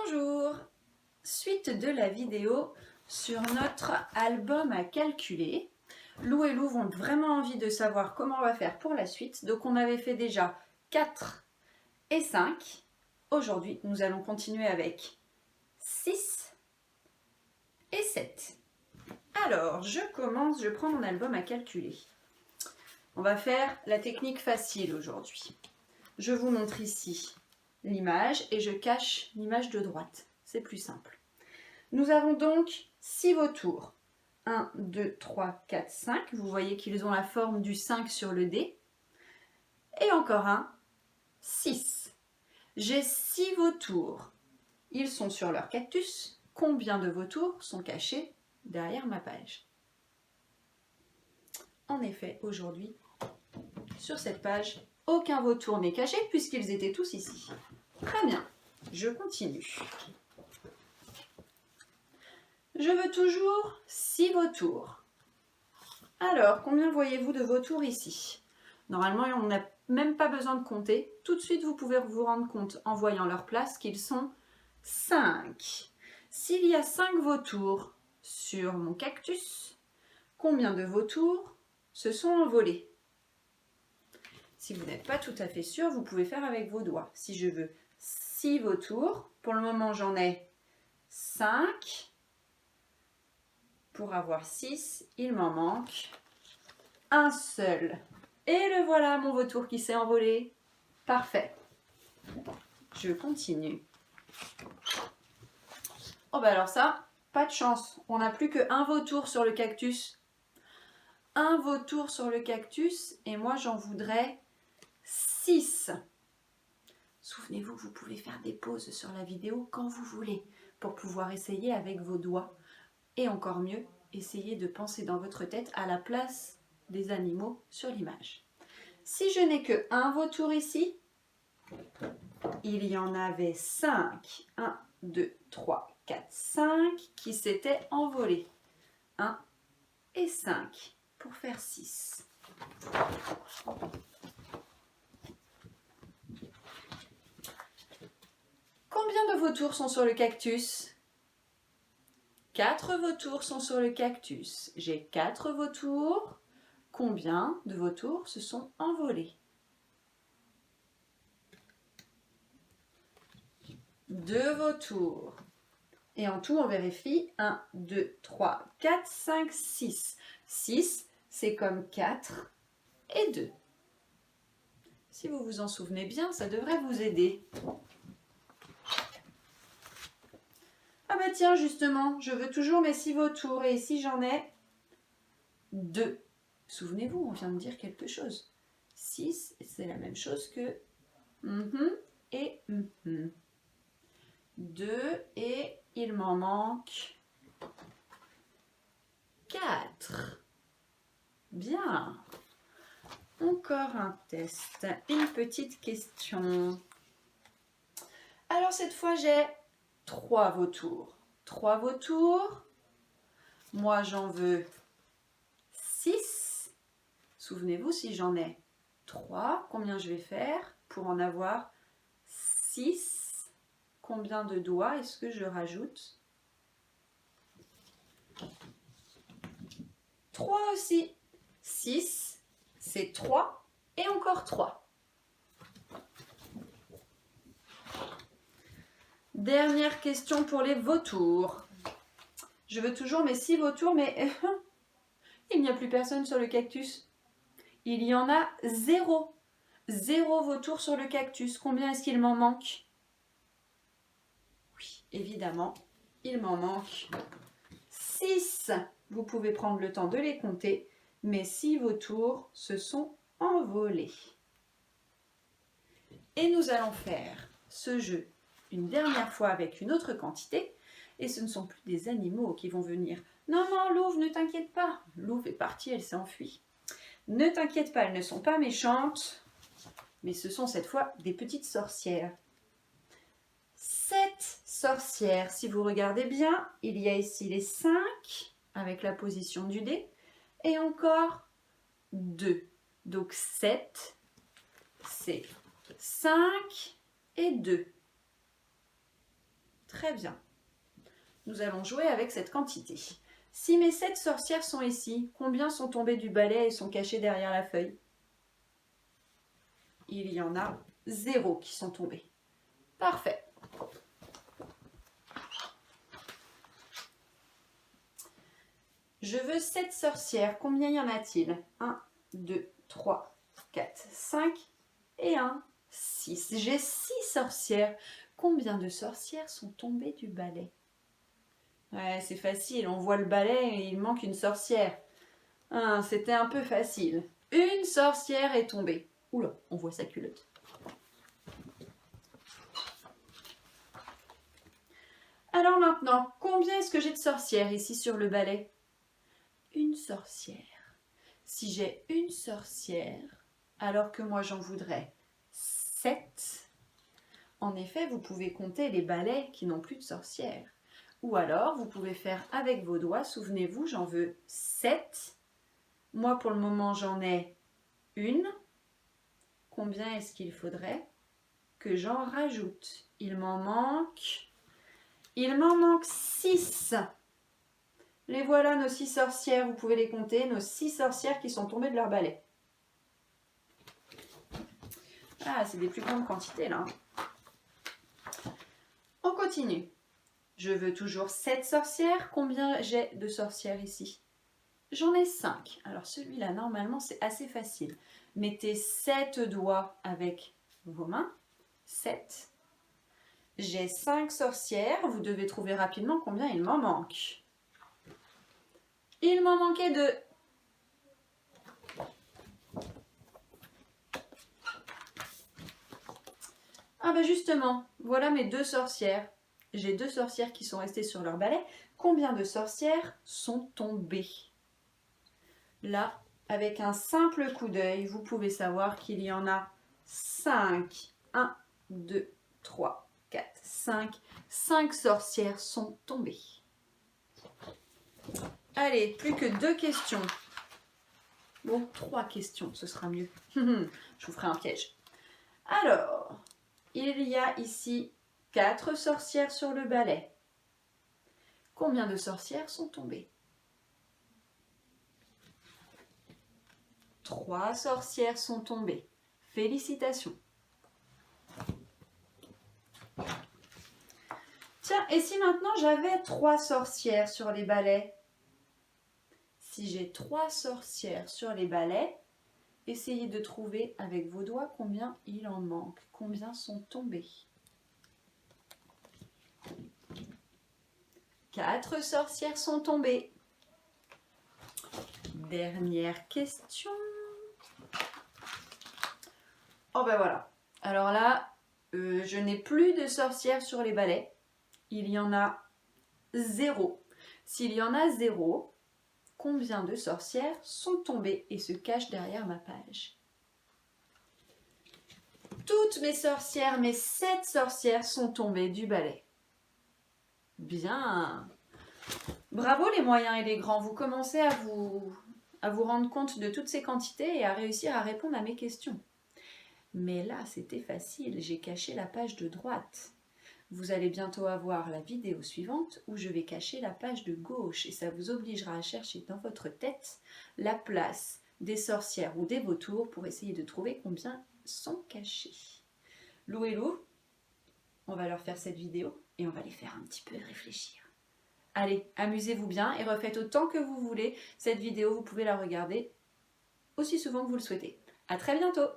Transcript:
Bonjour! Suite de la vidéo sur notre album à calculer. Lou et Lou ont vraiment envie de savoir comment on va faire pour la suite. Donc on avait fait déjà 4 et 5. Aujourd'hui, nous allons continuer avec 6 et 7. Alors, je commence, je prends mon album à calculer. On va faire la technique facile aujourd'hui. Je vous montre ici l'image et je cache l'image de droite. C'est plus simple. Nous avons donc 6 vautours. 1, 2, 3, 4, 5. Vous voyez qu'ils ont la forme du 5 sur le dé. Et encore un, 6. J'ai 6 vautours. Ils sont sur leur cactus. Combien de vautours sont cachés derrière ma page? En effet, aujourd'hui, sur cette page, aucun vautour n'est caché puisqu'ils étaient tous ici. Très bien, je continue. Je veux toujours 6 vautours. Alors, combien voyez-vous de vautours ici? Normalement, on n'a même pas besoin de compter. Tout de suite, vous pouvez vous rendre compte en voyant leur place qu'ils sont 5. S'il y a 5 vautours sur mon cactus, combien de vautours se sont envolés? Si vous n'êtes pas tout à fait sûr, vous pouvez faire avec vos doigts. Si je veux 6 vautours, pour le moment j'en ai 5. Pour avoir 6, il m'en manque un seul. Et le voilà, mon vautour qui s'est envolé. Parfait. Je continue. Oh bah alors ça, pas de chance. On n'a plus qu'un vautour sur le cactus. Un vautour sur le cactus et moi j'en voudrais 6. Souvenez-vous que vous pouvez faire des pauses sur la vidéo quand vous voulez pour pouvoir essayer avec vos doigts. Et encore mieux, essayez de penser dans votre tête à la place des animaux sur l'image. Si je n'ai que un vautour ici, il y en avait 5. 1, 2, 3, 4, 5 qui s'étaient envolés. 1 et 5 pour faire 6. Combien de vautours sont sur le cactus? 4 vautours sont sur le cactus. J'ai 4 vautours. Combien de vautours se sont envolés? 2 vautours. Et en tout, on vérifie. 1, 2, 3, 4, 5, 6. 6, c'est comme 4 et 2. Si vous vous en souvenez bien, ça devrait vous aider. Ah bah tiens, justement, je veux toujours mes 6 vautours. Et ici, j'en ai 2. Souvenez-vous, on vient de dire quelque chose. 6, c'est la même chose que et 2 et il m'en manque 4. Bien. Encore un test, une petite question. Alors cette fois, j'ai 3 vautours. 3 vautours. Moi, j'en veux 6. Souvenez-vous, si j'en ai 3, combien je vais faire pour en avoir 6? Combien de doigts est-ce que je rajoute? 3 aussi. 6, c'est 3 et encore 3. Dernière question pour les vautours. Je veux toujours mes 6 vautours, mais il n'y a plus personne sur le cactus. Il y en a 0. 0 vautours sur le cactus. Combien est-ce qu'il m'en manque? Oui, évidemment, il m'en manque 6. Vous pouvez prendre le temps de les compter. Mes 6 vautours se sont envolés. Et nous allons faire ce jeu une dernière fois avec une autre quantité. Et ce ne sont plus des animaux qui vont venir. Non, non, Louve, ne t'inquiète pas. Louve est partie, elle s'est enfuie. Ne t'inquiète pas, elles ne sont pas méchantes. Mais ce sont cette fois des petites sorcières. 7 sorcières. Si vous regardez bien, il y a ici les 5 avec la position du dé. Et encore 2. Donc 7, c'est 5 et 2. Très bien. Nous allons jouer avec cette quantité. Si mes 7 sorcières sont ici, combien sont tombées du balai et sont cachées derrière la feuille? Il y en a 0 qui sont tombées. Parfait. Je veux 7 sorcières. Combien y en a-t-il? 1, 2, 3, 4, 5 et 1, 6. J'ai 6 sorcières. Combien de sorcières sont tombées du balai? Ouais, c'est facile. On voit le balai et il manque une sorcière. Ah, c'était un peu facile. Une sorcière est tombée. Oula, on voit sa culotte. Alors maintenant, combien est-ce que j'ai de sorcières ici sur le balai? Une sorcière. Si j'ai une sorcière, alors que moi j'en voudrais 7, en effet, vous pouvez compter les balais qui n'ont plus de sorcières. Ou alors, vous pouvez faire avec vos doigts, souvenez-vous, j'en veux 7. Moi, pour le moment, j'en ai une. Combien est-ce qu'il faudrait que j'en rajoute? Il m'en manque 6. Les voilà, nos 6 sorcières, vous pouvez les compter, nos 6 sorcières qui sont tombées de leur balai. Ah, c'est des plus grandes quantités là. On continue. Je veux toujours 7 sorcières. Combien j'ai de sorcières ici? J'en ai 5. Alors celui-là, normalement, c'est assez facile. Mettez 7 doigts avec vos mains. 7. J'ai 5 sorcières. Vous devez trouver rapidement combien il m'en manque. Il m'en manquait 2. Ah ben justement, voilà mes 2 sorcières. J'ai 2 sorcières qui sont restées sur leur balai. Combien de sorcières sont tombées? Là, avec un simple coup d'œil, vous pouvez savoir qu'il y en a 5. 1, 2, 3, 4, 5. 5 sorcières sont tombées. Allez, plus que 2 questions. Bon, 3 questions, ce sera mieux. Je vous ferai un piège. Alors, il y a ici 4 sorcières sur le balai. Combien de sorcières sont tombées? 3 sorcières sont tombées. Félicitations. Tiens, et si maintenant j'avais 3 sorcières sur les balais? Si j'ai 3 sorcières sur les balais, essayez de trouver avec vos doigts combien il en manque. Combien sont tombées? 4 sorcières sont tombées. Dernière question. Oh ben voilà. Alors là, je n'ai plus de sorcières sur les balais. Il y en a 0. S'il y en a 0, combien de sorcières sont tombées et se cachent derrière ma page? Toutes mes sorcières, mes 7 sorcières sont tombées du balai. Bien. Bravo les moyens et les grands. Vous commencez à vous rendre compte de toutes ces quantités et à réussir à répondre à mes questions. Mais là, c'était facile. J'ai caché la page de droite. Vous allez bientôt avoir la vidéo suivante où je vais cacher la page de gauche et ça vous obligera à chercher dans votre tête la place des sorcières ou des vautours pour essayer de trouver combien sont cachés. Lou et Lou, on va leur faire cette vidéo et on va les faire un petit peu réfléchir. Allez, amusez-vous bien et refaites autant que vous voulez cette vidéo. Vous pouvez la regarder aussi souvent que vous le souhaitez. À très bientôt!